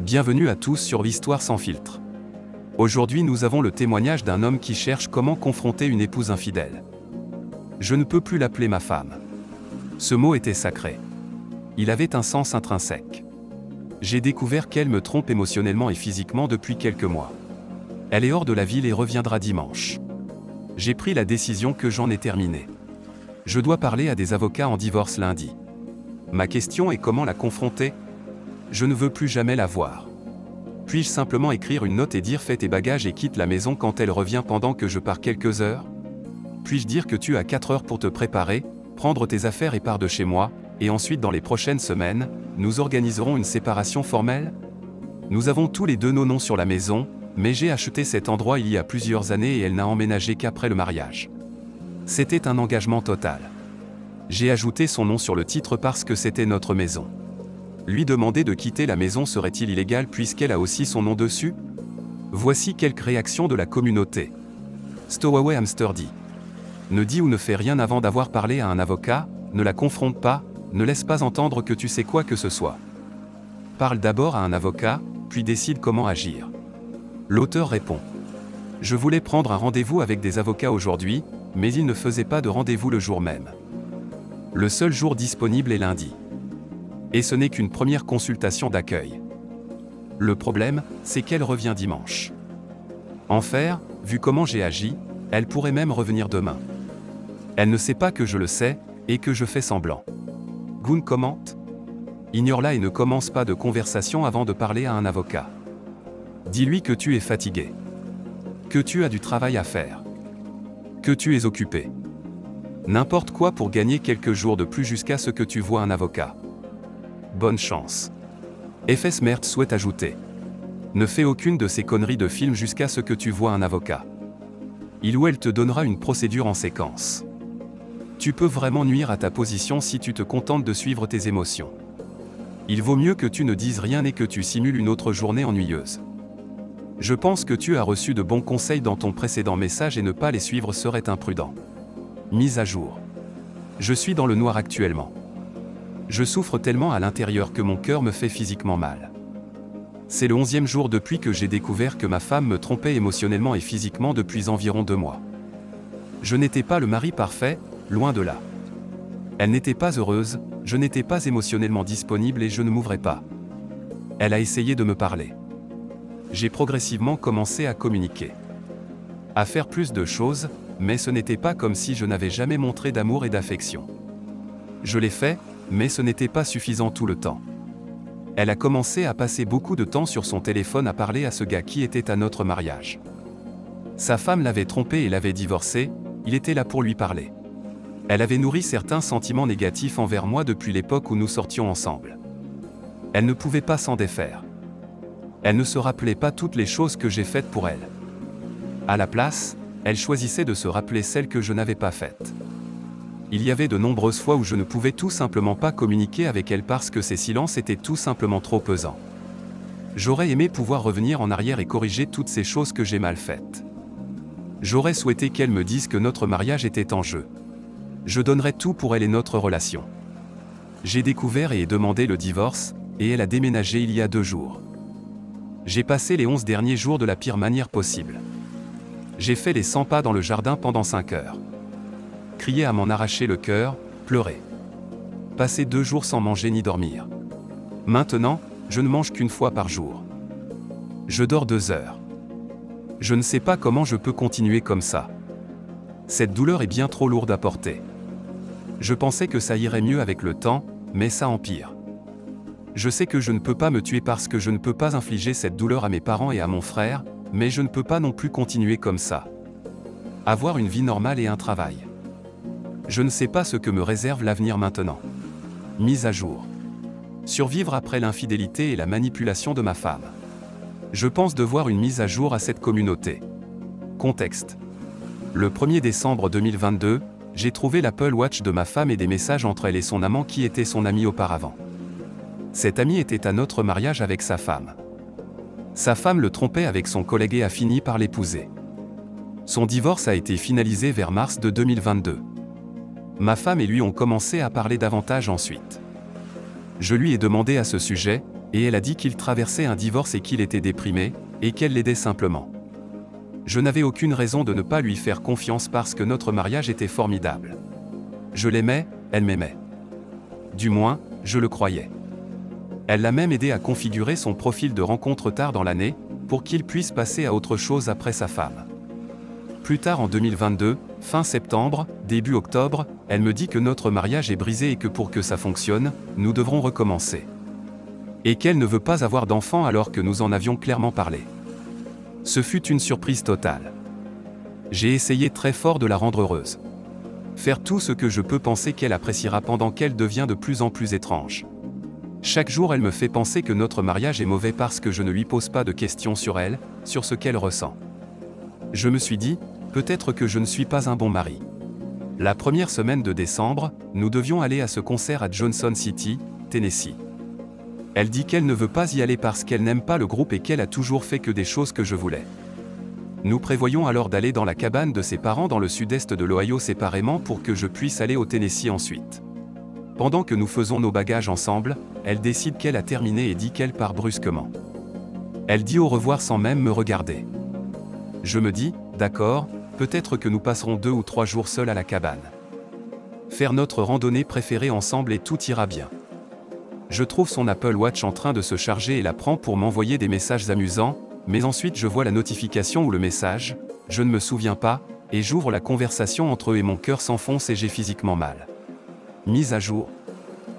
Bienvenue à tous sur l'Histoire sans filtre. Aujourd'hui nous avons le témoignage d'un homme qui cherche comment confronter une épouse infidèle. Je ne peux plus l'appeler ma femme. Ce mot était sacré. Il avait un sens intrinsèque. J'ai découvert qu'elle me trompe émotionnellement et physiquement depuis quelques mois. Elle est hors de la ville et reviendra dimanche. J'ai pris la décision que j'en ai terminé. Je dois parler à des avocats en divorce lundi. Ma question est comment la confronter ? Je ne veux plus jamais la voir. Puis-je simplement écrire une note et dire fais tes bagages et quitte la maison quand elle revient pendant que je pars quelques heures ? Puis-je dire que tu as 4 heures pour te préparer, prendre tes affaires et pars de chez moi, et ensuite dans les prochaines semaines, nous organiserons une séparation formelle ? Nous avons tous les deux nos noms sur la maison, mais j'ai acheté cet endroit il y a plusieurs années et elle n'a emménagé qu'après le mariage. C'était un engagement total. J'ai ajouté son nom sur le titre parce que c'était notre maison. Lui demander de quitter la maison serait-il illégal puisqu'elle a aussi son nom dessus ? Voici quelques réactions de la communauté. Stowaway Hamster dit. Ne dis ou ne fais rien avant d'avoir parlé à un avocat, ne la confronte pas, ne laisse pas entendre que tu sais quoi que ce soit. Parle d'abord à un avocat, puis décide comment agir. L'auteur répond. Je voulais prendre un rendez-vous avec des avocats aujourd'hui, mais il ne faisait pas de rendez-vous le jour même. Le seul jour disponible est lundi. Et ce n'est qu'une première consultation d'accueil. Le problème, c'est qu'elle revient dimanche. Enfer, vu comment j'ai agi, elle pourrait même revenir demain. Elle ne sait pas que je le sais, et que je fais semblant. Goon commente. Ignore-la et ne commence pas de conversation avant de parler à un avocat. Dis-lui que tu es fatigué. Que tu as du travail à faire. Que tu es occupé. N'importe quoi pour gagner quelques jours de plus jusqu'à ce que tu vois un avocat. Bonne chance. FS Mert souhaite ajouter. Ne fais aucune de ces conneries de film jusqu'à ce que tu vois un avocat. Il ou elle te donnera une procédure en séquence. Tu peux vraiment nuire à ta position si tu te contentes de suivre tes émotions. Il vaut mieux que tu ne dises rien et que tu simules une autre journée ennuyeuse. Je pense que tu as reçu de bons conseils dans ton précédent message et ne pas les suivre serait imprudent. Mise à jour. Je suis dans le noir actuellement. Je souffre tellement à l'intérieur que mon cœur me fait physiquement mal. C'est le 11e jour depuis que j'ai découvert que ma femme me trompait émotionnellement et physiquement depuis environ 2 mois. Je n'étais pas le mari parfait, loin de là. Elle n'était pas heureuse, je n'étais pas émotionnellement disponible et je ne m'ouvrais pas. Elle a essayé de me parler. J'ai progressivement commencé à communiquer. À faire plus de choses, mais ce n'était pas comme si je n'avais jamais montré d'amour et d'affection. Je l'ai fait, mais ce n'était pas suffisant tout le temps. Elle a commencé à passer beaucoup de temps sur son téléphone à parler à ce gars qui était à notre mariage. Sa femme l'avait trompé et l'avait divorcé, il était là pour lui parler. Elle avait nourri certains sentiments négatifs envers moi depuis l'époque où nous sortions ensemble. Elle ne pouvait pas s'en défaire. Elle ne se rappelait pas toutes les choses que j'ai faites pour elle. À la place, elle choisissait de se rappeler celles que je n'avais pas faites. Il y avait de nombreuses fois où je ne pouvais tout simplement pas communiquer avec elle parce que ses silences étaient tout simplement trop pesants. J'aurais aimé pouvoir revenir en arrière et corriger toutes ces choses que j'ai mal faites. J'aurais souhaité qu'elle me dise que notre mariage était en jeu. Je donnerais tout pour elle et notre relation. J'ai découvert et demandé le divorce, et elle a déménagé il y a 2 jours. J'ai passé les 11 derniers jours de la pire manière possible. J'ai fait les 100 pas dans le jardin pendant 5 heures. Crier à m'en arracher le cœur, pleurer. Passer 2 jours sans manger ni dormir. Maintenant, je ne mange qu'une fois par jour. Je dors 2 heures. Je ne sais pas comment je peux continuer comme ça. Cette douleur est bien trop lourde à porter. Je pensais que ça irait mieux avec le temps, mais ça empire. Je sais que je ne peux pas me tuer parce que je ne peux pas infliger cette douleur à mes parents et à mon frère, mais je ne peux pas non plus continuer comme ça. Avoir une vie normale et un travail. Je ne sais pas ce que me réserve l'avenir maintenant. Mise à jour. Survivre après l'infidélité et la manipulation de ma femme. Je pense devoir une mise à jour à cette communauté. Contexte. Le 1er décembre 2022, j'ai trouvé l'Apple Watch de ma femme et des messages entre elle et son amant qui était son ami auparavant. Cet ami était à notre mariage avec sa femme. Sa femme le trompait avec son collègue et a fini par l'épouser. Son divorce a été finalisé vers mars de 2022. Ma femme et lui ont commencé à parler davantage ensuite. Je lui ai demandé à ce sujet, et elle a dit qu'il traversait un divorce et qu'il était déprimé, et qu'elle l'aidait simplement. Je n'avais aucune raison de ne pas lui faire confiance parce que notre mariage était formidable. Je l'aimais, elle m'aimait. Du moins, je le croyais. Elle l'a même aidé à configurer son profil de rencontre tard dans l'année, pour qu'il puisse passer à autre chose après sa femme. Plus tard en 2022, fin septembre, début octobre, elle me dit que notre mariage est brisé et que pour que ça fonctionne, nous devrons recommencer. Et qu'elle ne veut pas avoir d'enfant alors que nous en avions clairement parlé. Ce fut une surprise totale. J'ai essayé très fort de la rendre heureuse. Faire tout ce que je peux penser qu'elle appréciera pendant qu'elle devient de plus en plus étrange. Chaque jour elle me fait penser que notre mariage est mauvais parce que je ne lui pose pas de questions sur elle, sur ce qu'elle ressent. Je me suis dit, peut-être que je ne suis pas un bon mari. La première semaine de décembre, nous devions aller à ce concert à Johnson City, Tennessee. Elle dit qu'elle ne veut pas y aller parce qu'elle n'aime pas le groupe et qu'elle a toujours fait que des choses que je voulais. Nous prévoyons alors d'aller dans la cabane de ses parents dans le sud-est de l'Ohio séparément pour que je puisse aller au Tennessee ensuite. Pendant que nous faisons nos bagages ensemble, elle décide qu'elle a terminé et dit qu'elle part brusquement. Elle dit au revoir sans même me regarder. Je me dis, d'accord, peut-être que nous passerons 2 ou 3 jours seuls à la cabane. Faire notre randonnée préférée ensemble et tout ira bien. Je trouve son Apple Watch en train de se charger et la prends pour m'envoyer des messages amusants, mais ensuite je vois la notification ou le message, je ne me souviens pas, et j'ouvre la conversation entre eux et mon cœur s'enfonce et j'ai physiquement mal. Mise à jour.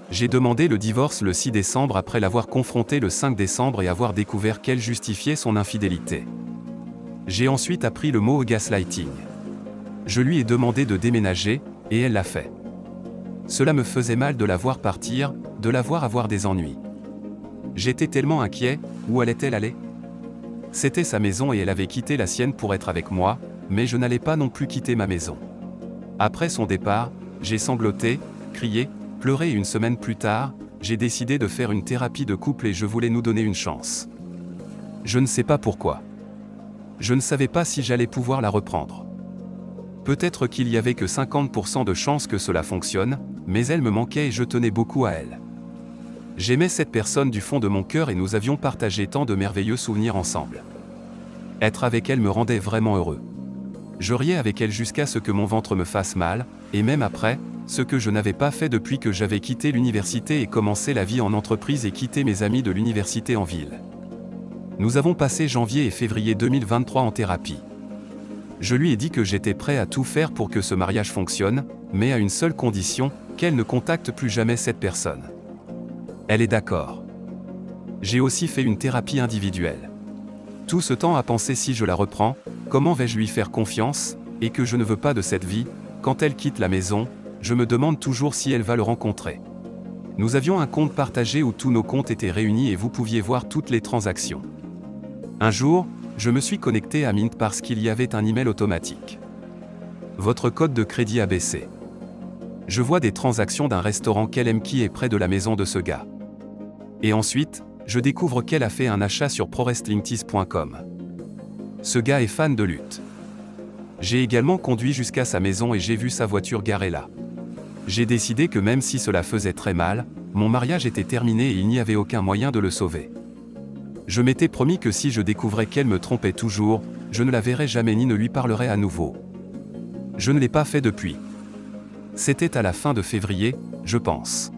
J'ai demandé le divorce le 6 décembre après l'avoir confronté le 5 décembre et avoir découvert qu'elle justifiait son infidélité. J'ai ensuite appris le mot gaslighting. Je lui ai demandé de déménager, et elle l'a fait. Cela me faisait mal de la voir partir, de la voir avoir des ennuis. J'étais tellement inquiet, où allait-elle aller ? C'était sa maison et elle avait quitté la sienne pour être avec moi, mais je n'allais pas non plus quitter ma maison. Après son départ, j'ai sangloté, crié, pleuré et une semaine plus tard, j'ai décidé de faire une thérapie de couple et je voulais nous donner une chance. Je ne sais pas pourquoi. Je ne savais pas si j'allais pouvoir la reprendre. Peut-être qu'il y avait que 50% de chances que cela fonctionne, mais elle me manquait et je tenais beaucoup à elle. J'aimais cette personne du fond de mon cœur et nous avions partagé tant de merveilleux souvenirs ensemble. Être avec elle me rendait vraiment heureux. Je riais avec elle jusqu'à ce que mon ventre me fasse mal, et même après, ce que je n'avais pas fait depuis que j'avais quitté l'université et commencé la vie en entreprise et quitté mes amis de l'université en ville. Nous avons passé janvier et février 2023 en thérapie. Je lui ai dit que j'étais prêt à tout faire pour que ce mariage fonctionne, mais à une seule condition, qu'elle ne contacte plus jamais cette personne. Elle est d'accord. J'ai aussi fait une thérapie individuelle. Tout ce temps à penser si je la reprends, comment vais-je lui faire confiance, et que je ne veux pas de cette vie, quand elle quitte la maison, je me demande toujours si elle va le rencontrer. Nous avions un compte partagé où tous nos comptes étaient réunis et vous pouviez voir toutes les transactions. Un jour, je me suis connecté à Mint parce qu'il y avait un email automatique. Votre code de crédit a baissé. Je vois des transactions d'un restaurant qu'elle aime qui est près de la maison de ce gars. Et ensuite, je découvre qu'elle a fait un achat sur prowrestlingtees.com. Ce gars est fan de lutte. J'ai également conduit jusqu'à sa maison et j'ai vu sa voiture garée là. J'ai décidé que même si cela faisait très mal, mon mariage était terminé et il n'y avait aucun moyen de le sauver. Je m'étais promis que si je découvrais qu'elle me trompait toujours, je ne la verrais jamais ni ne lui parlerais à nouveau. Je ne l'ai pas fait depuis. C'était à la fin de février, je pense.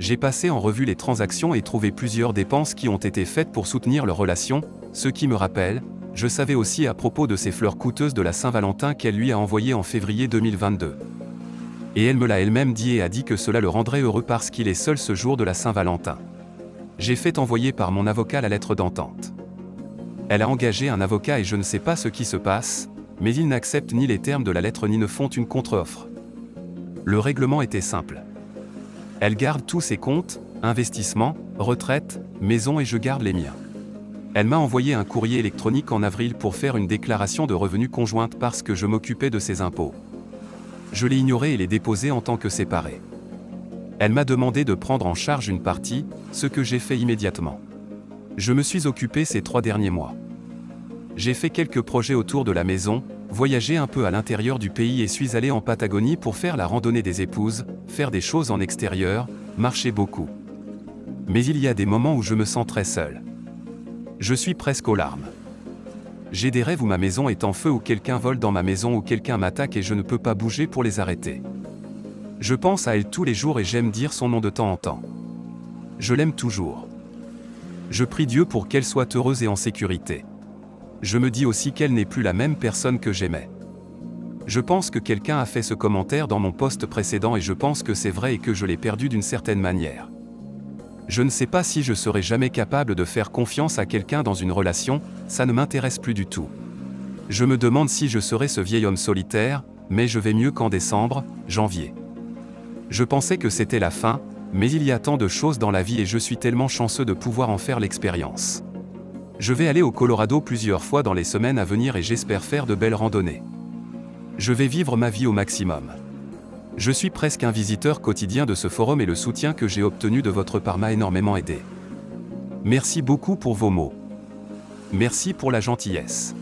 J'ai passé en revue les transactions et trouvé plusieurs dépenses qui ont été faites pour soutenir leur relation, ce qui me rappelle, je savais aussi à propos de ces fleurs coûteuses de la Saint-Valentin qu'elle lui a envoyées en février 2022. Et elle me l'a elle-même dit et a dit que cela le rendrait heureux parce qu'il est seul ce jour de la Saint-Valentin. J'ai fait envoyer par mon avocat la lettre d'entente. Elle a engagé un avocat et je ne sais pas ce qui se passe, mais ils n'acceptent ni les termes de la lettre ni ne font une contre-offre. Le règlement était simple. Elle garde tous ses comptes, investissements, retraite, maison et je garde les miens. Elle m'a envoyé un courrier électronique en avril pour faire une déclaration de revenus conjointe parce que je m'occupais de ses impôts. Je l'ai ignoré et l'ai déposé en tant que séparé. Elle m'a demandé de prendre en charge une partie, ce que j'ai fait immédiatement. Je me suis occupé ces 3 derniers mois. J'ai fait quelques projets autour de la maison, voyagé un peu à l'intérieur du pays et suis allé en Patagonie pour faire la randonnée des épouses, faire des choses en extérieur, marcher beaucoup. Mais il y a des moments où je me sens très seul. Je suis presque aux larmes. J'ai des rêves où ma maison est en feu, où quelqu'un vole dans ma maison, où quelqu'un m'attaque et je ne peux pas bouger pour les arrêter. Je pense à elle tous les jours et j'aime dire son nom de temps en temps. Je l'aime toujours. Je prie Dieu pour qu'elle soit heureuse et en sécurité. Je me dis aussi qu'elle n'est plus la même personne que j'aimais. Je pense que quelqu'un a fait ce commentaire dans mon post précédent et je pense que c'est vrai et que je l'ai perdu d'une certaine manière. Je ne sais pas si je serai jamais capable de faire confiance à quelqu'un dans une relation, ça ne m'intéresse plus du tout. Je me demande si je serai ce vieil homme solitaire, mais je vais mieux qu'en décembre, janvier. Je pensais que c'était la fin, mais il y a tant de choses dans la vie et je suis tellement chanceux de pouvoir en faire l'expérience. Je vais aller au Colorado plusieurs fois dans les semaines à venir et j'espère faire de belles randonnées. Je vais vivre ma vie au maximum. Je suis presque un visiteur quotidien de ce forum et le soutien que j'ai obtenu de votre part m'a énormément aidé. Merci beaucoup pour vos mots. Merci pour la gentillesse.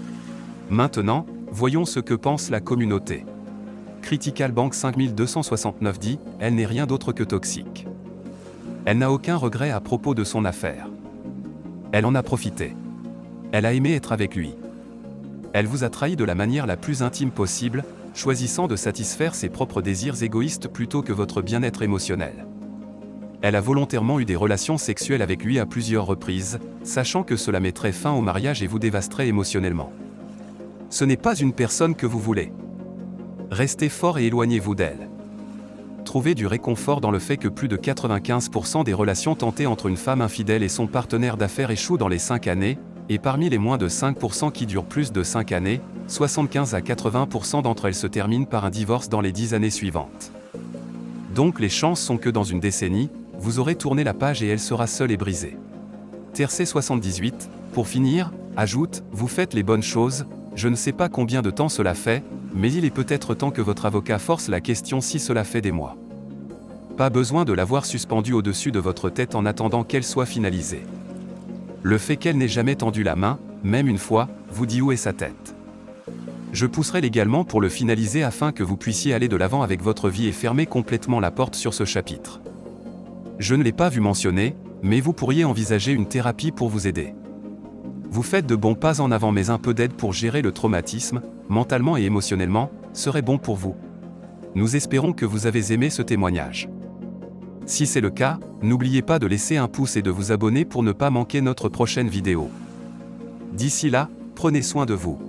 Maintenant, voyons ce que pense la communauté. Critical Bank 5269 dit, elle n'est rien d'autre que toxique. Elle n'a aucun regret à propos de son affaire. Elle en a profité. Elle a aimé être avec lui. Elle vous a trahi de la manière la plus intime possible, choisissant de satisfaire ses propres désirs égoïstes plutôt que votre bien-être émotionnel. Elle a volontairement eu des relations sexuelles avec lui à plusieurs reprises, sachant que cela mettrait fin au mariage et vous dévasterait émotionnellement. Ce n'est pas une personne que vous voulez. Restez fort et éloignez-vous d'elle. Trouvez du réconfort dans le fait que plus de 95% des relations tentées entre une femme infidèle et son partenaire d'affaires échouent dans les 5 années, et parmi les moins de 5% qui durent plus de 5 années, 75 à 80% d'entre elles se terminent par un divorce dans les 10 années suivantes. Donc les chances sont que dans une décennie, vous aurez tourné la page et elle sera seule et brisée. Tercé78, pour finir, ajoute, vous faites les bonnes choses, je ne sais pas combien de temps cela fait, mais il est peut-être temps que votre avocat force la question si cela fait des mois. Pas besoin de l'avoir suspendue au-dessus de votre tête en attendant qu'elle soit finalisée. Le fait qu'elle n'ait jamais tendu la main, même une fois, vous dit où est sa tête. Je pousserai légalement pour le finaliser afin que vous puissiez aller de l'avant avec votre vie et fermer complètement la porte sur ce chapitre. Je ne l'ai pas vu mentionner, mais vous pourriez envisager une thérapie pour vous aider. Vous faites de bons pas en avant mais un peu d'aide pour gérer le traumatisme, mentalement et émotionnellement, serait bon pour vous. Nous espérons que vous avez aimé ce témoignage. Si c'est le cas, n'oubliez pas de laisser un pouce et de vous abonner pour ne pas manquer notre prochaine vidéo. D'ici là, prenez soin de vous.